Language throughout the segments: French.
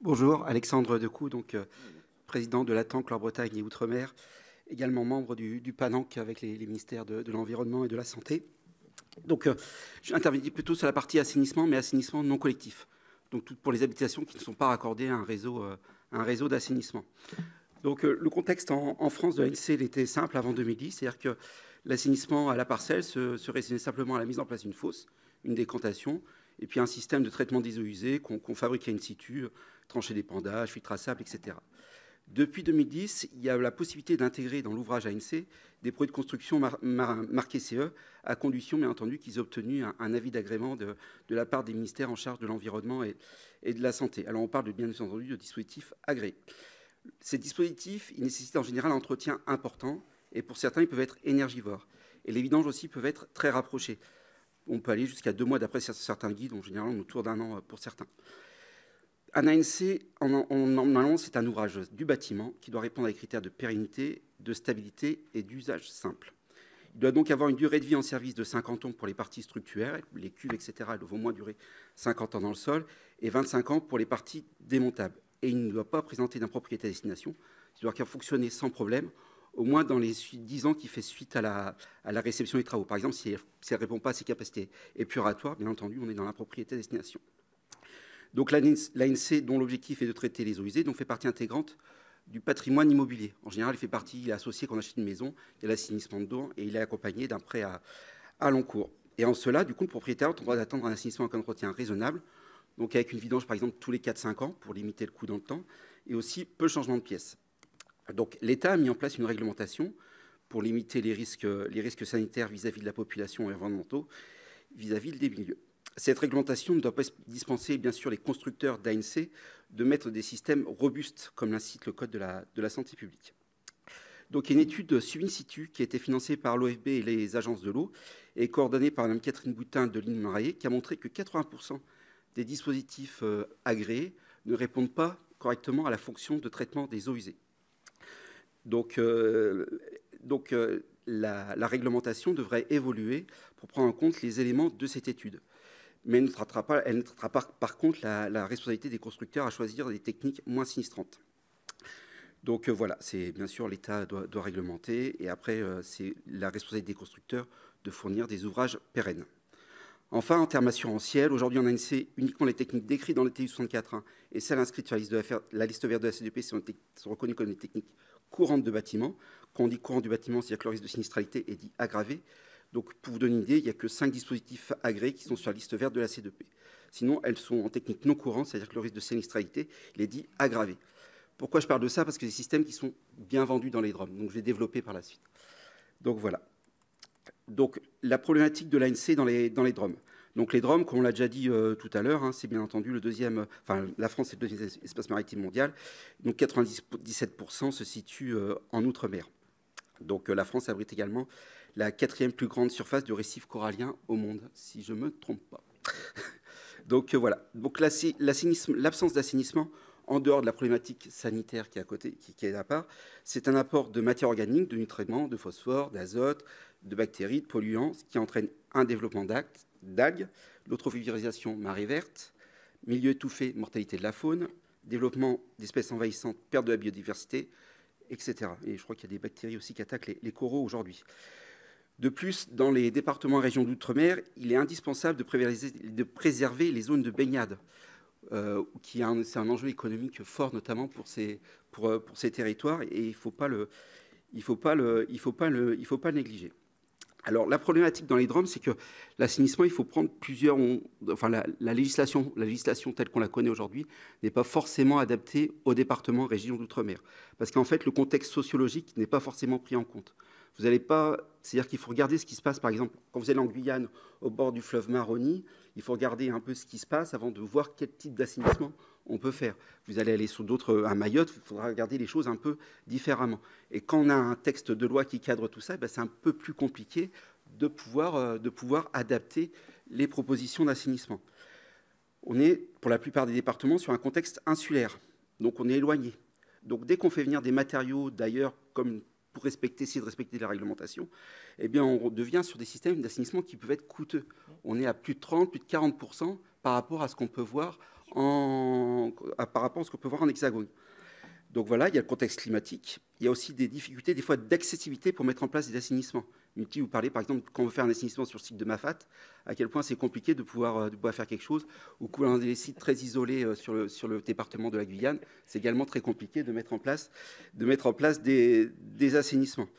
Bonjour, Alexandre Decoux, président de l'ATANC Loire-Bretagne et Outre-mer, également membre du PANANC avec les ministères de l'Environnement et de la Santé. J'interviens plutôt sur la partie assainissement, mais assainissement non collectif. Donc, tout pour les habitations qui ne sont pas raccordées à un réseau d'assainissement. Le contexte en France de l'ANC était simple avant 2010, c'est-à-dire que l'assainissement à la parcelle se résumait simplement à la mise en place d'une fosse, une décantation, et puis un système de traitement des eaux usées qu'on fabriquait in situ, tranchées d'épandages, filtres à sable, etc. Depuis 2010, il y a la possibilité d'intégrer dans l'ouvrage ANC des projets de construction marqués CE, à condition, bien entendu, qu'ils aient obtenu un avis d'agrément de la part des ministères en charge de l'environnement et de la santé. Alors, on parle bien entendu de dispositifs agréés. Ces dispositifs, ils nécessitent en général un entretien important, et pour certains, ils peuvent être énergivores. Et les vidanges aussi peuvent être très rapprochés. On peut aller jusqu'à 2 mois d'après certains guides, en général autour d'un an pour certains. Un ANC, normalement, c'est un ouvrage du bâtiment qui doit répondre à des critères de pérennité, de stabilité et d'usage simple. Il doit donc avoir une durée de vie en service de 50 ans pour les parties structurelles, les cuves, etc. Elles doivent au moins durer 50 ans dans le sol, et 25 ans pour les parties démontables. Et il ne doit pas présenter d'impropriété à destination. Il doit fonctionner sans problème, au moins dans les 10 ans qui fait suite à la réception des travaux. Par exemple, si elle ne répond pas à ses capacités épuratoires, bien entendu, on est dans l'impropriété à destination. Donc l'ANC, dont l'objectif est de traiter les eaux usées, fait partie intégrante du patrimoine immobilier. En général, il est associé quand on achète une maison, il y a l'assainissement dedans et il est accompagné d'un prêt à long cours. Et en cela, du coup, le propriétaire a le droit d'attendre un assainissement et un entretien raisonnable, donc avec une vidange, par exemple, tous les 4-5 ans pour limiter le coût dans le temps, et aussi peu de changement de pièces. Donc l'État a mis en place une réglementation pour limiter les risques sanitaires vis-à-vis de la population et environnementaux vis-à-vis des milieux. Cette réglementation ne doit pas dispenser, bien sûr, les constructeurs d'ANC de mettre des systèmes robustes, comme l'incite le Code de la santé publique. Donc, il y a une étude sub in situ qui a été financée par l'OFB et les agences de l'eau et coordonnée par Mme Catherine Boutin de l'INE Marié, qui a montré que 80% des dispositifs agréés ne répondent pas correctement à la fonction de traitement des eaux usées. La réglementation devrait évoluer pour prendre en compte les éléments de cette étude. Mais elle ne traitera pas, par contre, la responsabilité des constructeurs à choisir des techniques moins sinistrantes. Donc voilà, c'est bien sûr l'État doit réglementer, et après, c'est la responsabilité des constructeurs de fournir des ouvrages pérennes. Enfin, en termes assurantiels, aujourd'hui, on a uniquement les techniques décrites dans le TU 64.1 et celles inscrites sur la liste verte de la CDP sont reconnues comme des techniques courantes de bâtiment. Quand on dit courant du bâtiment, c'est-à-dire que le risque de sinistralité est dit aggravé. Donc, pour vous donner une idée, il n'y a que 5 dispositifs agréés qui sont sur la liste verte de la CDP. Sinon, elles sont en technique non courante, c'est-à-dire que le risque de sinistralité, il est dit aggravé. Pourquoi je parle de ça? Parce que c'est des systèmes qui sont bien vendus dans les DROM. Donc, je vais développer par la suite. Donc, voilà. Donc, la problématique de l'ANC dans les DROM. Donc, les DROM, comme on l'a déjà dit tout à l'heure, c'est bien entendu le deuxième... Enfin, la France est le deuxième espace maritime mondial. Donc, 97% se situe en Outre-mer. Donc, la France abrite également la 4e plus grande surface de récifs coralliens au monde, si je ne me trompe pas. Donc, voilà. Donc, l'absence d'assainissement, en dehors de la problématique sanitaire qui est à côté, qui est à part, c'est un apport de matière organique, de nutriments, de phosphore, d'azote, de bactéries, de polluants, ce qui entraîne un développement d'algues, l'eutrophilisation marée verte, milieu étouffé, mortalité de la faune, développement d'espèces envahissantes, perte de la biodiversité, etc. Et je crois qu'il y a des bactéries aussi qui attaquent les coraux aujourd'hui. De plus, dans les départements et régions d'outre-mer, il est indispensable de préserver les zones de baignade, c'est un enjeu économique fort, notamment pour ces territoires, et il ne faut pas le négliger. Alors, la problématique dans les DROM, c'est que l'assainissement, il faut prendre plusieurs... Enfin, la législation telle qu'on la connaît aujourd'hui n'est pas forcément adaptée aux départements et régions d'outre-mer. Parce qu'en fait, le contexte sociologique n'est pas forcément pris en compte. Vous n'allez pas... C'est-à-dire qu'il faut regarder ce qui se passe, par exemple, quand vous allez en Guyane, au bord du fleuve Maroni, il faut regarder un peu ce qui se passe avant de voir quel type d'assainissement on peut faire. Vous allez aller sur à Mayotte, il faudra regarder les choses un peu différemment. Et quand on a un texte de loi qui cadre tout ça, c'est un peu plus compliqué de pouvoir adapter les propositions d'assainissement. On est, pour la plupart des départements, sur un contexte insulaire. Donc, on est éloigné. Donc, dès qu'on fait venir des matériaux d'ailleurs, comme pour essayer de respecter la réglementation, eh bien, on devient sur des systèmes d'assainissement qui peuvent être coûteux. On est à plus de 30, plus de 40% par rapport à ce qu'on peut voir par rapport à ce qu'on peut voir en hexagone. Donc voilà, il y a le contexte climatique. Il y a aussi des difficultés, des fois, d'accessibilité pour mettre en place des assainissements. Multi, vous parlez, par exemple, quand on veut faire un assainissement sur le site de Mafat, à quel point c'est compliqué de pouvoir faire quelque chose, ou quand on a des sites très isolés sur le département de la Guyane, c'est également très compliqué de mettre en place des assainissements.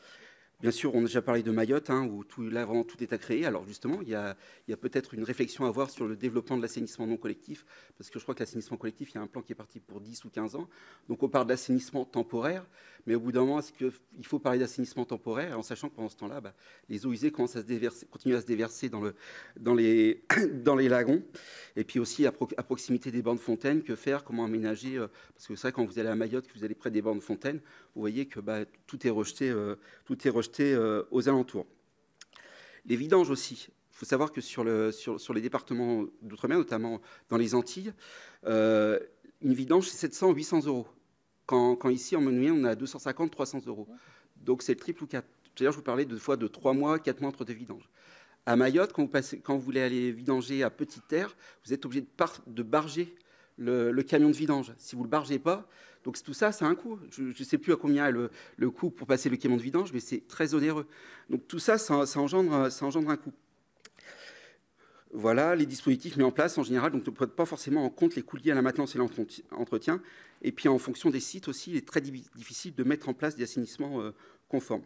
Bien sûr, on a déjà parlé de Mayotte, hein, où là, vraiment, tout est à créer. Alors justement, il y a peut-être une réflexion à avoir sur le développement de l'assainissement non collectif, parce que je crois que l'assainissement collectif, il y a un plan qui est parti pour 10 ou 15 ans. Donc on parle d'assainissement temporaire, mais au bout d'un moment, est-ce qu'il faut parler d'assainissement temporaire, en sachant que pendant ce temps-là, les eaux usées continuent à se déverser dans les lagons, et puis aussi à proximité des bornes fontaines, que faire, comment aménager, parce que c'est vrai, quand vous allez à Mayotte, que vous allez près des bornes fontaines, vous voyez que tout est rejeté aux alentours. Les vidanges aussi. Il faut savoir que sur les départements d'outre-mer, notamment dans les Antilles, une vidange, c'est 700 ou 800 euros. Quand ici, en moyenne, on a 250, 300 euros. Donc, c'est le triple ou quatre. C'est-à-dire, je vous parlais de fois de 3 mois, 4 mois entre deux vidanges. À Mayotte, quand vous voulez aller vidanger à Petite Terre, vous êtes obligé de barger le camion de vidange. Si vous ne le bargez pas, donc tout ça, ça a un coût. Je ne sais plus à combien est le coût pour passer le camion de vidange, mais c'est très onéreux. Donc tout ça, ça engendre un coût. Voilà les dispositifs mis en place en général, donc ne prennent pas forcément en compte les coûts liés à la maintenance et l'entretien. Et puis en fonction des sites aussi, il est très difficile de mettre en place des assainissements conformes.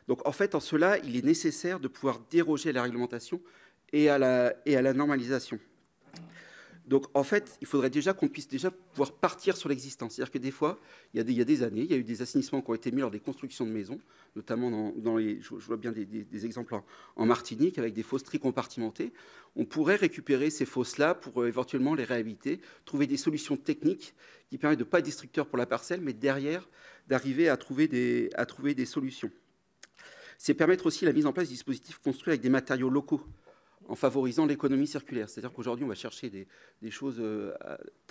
Donc en fait, en cela, il est nécessaire de pouvoir déroger à la réglementation et à la normalisation. Donc, en fait, il faudrait déjà qu'on puisse déjà pouvoir partir sur l'existence. C'est-à-dire que des fois, il y a des années, il y a eu des assainissements qui ont été mis lors des constructions de maisons, notamment je vois bien des exemples en Martinique, avec des fosses tricompartimentées. On pourrait récupérer ces fosses-là pour éventuellement les réhabiliter, trouver des solutions techniques qui permettent de ne pas être destructeurs pour la parcelle, mais derrière, d'arriver à trouver des solutions. C'est permettre aussi la mise en place de dispositifs construits avec des matériaux locaux, en favorisant l'économie circulaire. C'est-à-dire qu'aujourd'hui, on va chercher des choses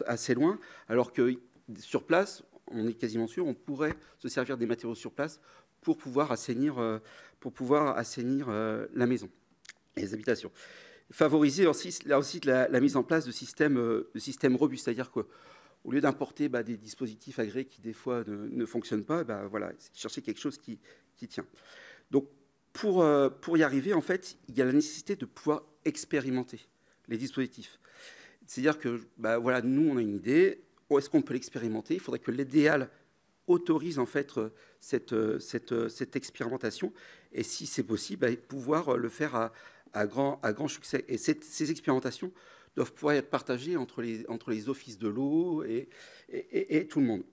assez loin, alors que sur place, on est quasiment sûr, on pourrait se servir des matériaux sur place pour pouvoir assainir la maison et les habitations. Favoriser aussi la mise en place de systèmes robustes, c'est-à-dire qu'au lieu d'importer des dispositifs agréés qui, des fois, ne fonctionnent pas, voilà, chercher quelque chose qui tient. Donc, pour y arriver, en fait, il y a la nécessité de pouvoir expérimenter les dispositifs. C'est-à-dire que, voilà, nous, on a une idée. Où est-ce qu'on peut l'expérimenter? Il faudrait que l'idéal autorise, en fait, cette expérimentation. Et si c'est possible, pouvoir le faire à grand succès. Et ces expérimentations doivent pouvoir être partagées entre les offices de l'eau et tout le monde.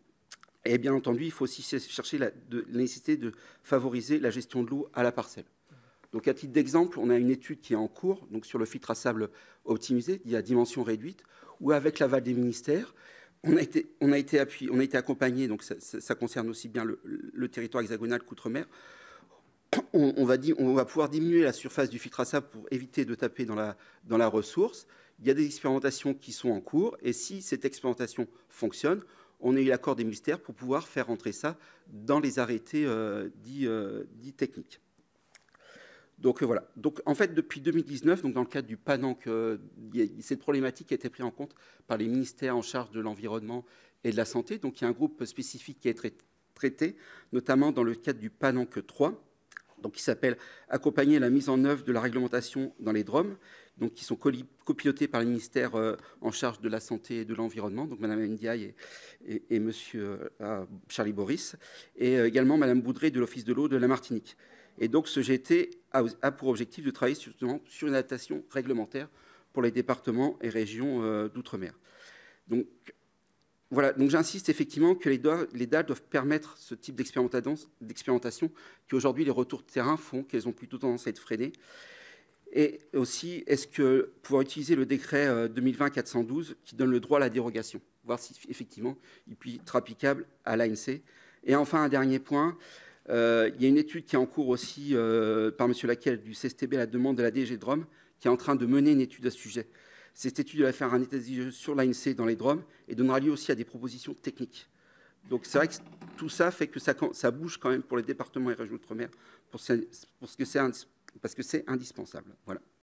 Et bien entendu, il faut aussi chercher la nécessité de favoriser la gestion de l'eau à la parcelle. Donc, à titre d'exemple, on a une étude qui est en cours donc sur le filtre à sable optimisé, dit à dimension réduite, où avec l'aval des ministères, on a été accompagné, donc ça concerne aussi bien le territoire hexagonal qu'outre-mer. On va pouvoir diminuer la surface du filtre à sable pour éviter de taper dans la ressource. Il y a des expérimentations qui sont en cours, et si cette expérimentation fonctionne, on a eu l'accord des ministères pour pouvoir faire entrer ça dans les arrêtés dits techniques. Donc voilà. Donc en fait, depuis 2019, donc dans le cadre du PANANC, cette problématique a été prise en compte par les ministères en charge de l'environnement et de la santé. Donc il y a un groupe spécifique qui a été traité, notamment dans le cadre du PANANC 3, donc qui s'appelle « Accompagner la mise en œuvre de la réglementation dans les DROM », donc qui sont copilotés par les ministères en charge de la santé et de l'environnement, donc Mme Ndiaye et M. Charlie Boris, et également Mme Boudré de l'Office de l'eau de la Martinique. Et donc ce GT a pour objectif de travailler justement sur une adaptation réglementaire pour les départements et régions d'outre-mer. Donc voilà, donc j'insiste effectivement que les DAL doivent permettre ce type d'expérimentation qui aujourd'hui les retours de terrain font qu'elles ont plutôt tendance à être freinées. Et aussi, est-ce que pouvoir utiliser le décret 2020-412 qui donne le droit à la dérogation, voir si effectivement il peut être applicable à l'ANC. Et enfin, un dernier point, il y a une étude qui est en cours aussi par M. Laquelle du CSTB à la demande de la DG Drôme qui est en train de mener une étude à ce sujet. Cette étude va faire un état des lieux sur l'ANC dans les DROM et donnera lieu aussi à des propositions techniques. Donc c'est vrai que tout ça fait que ça bouge quand même pour les départements et régions d'outre-mer parce que c'est indispensable. Voilà.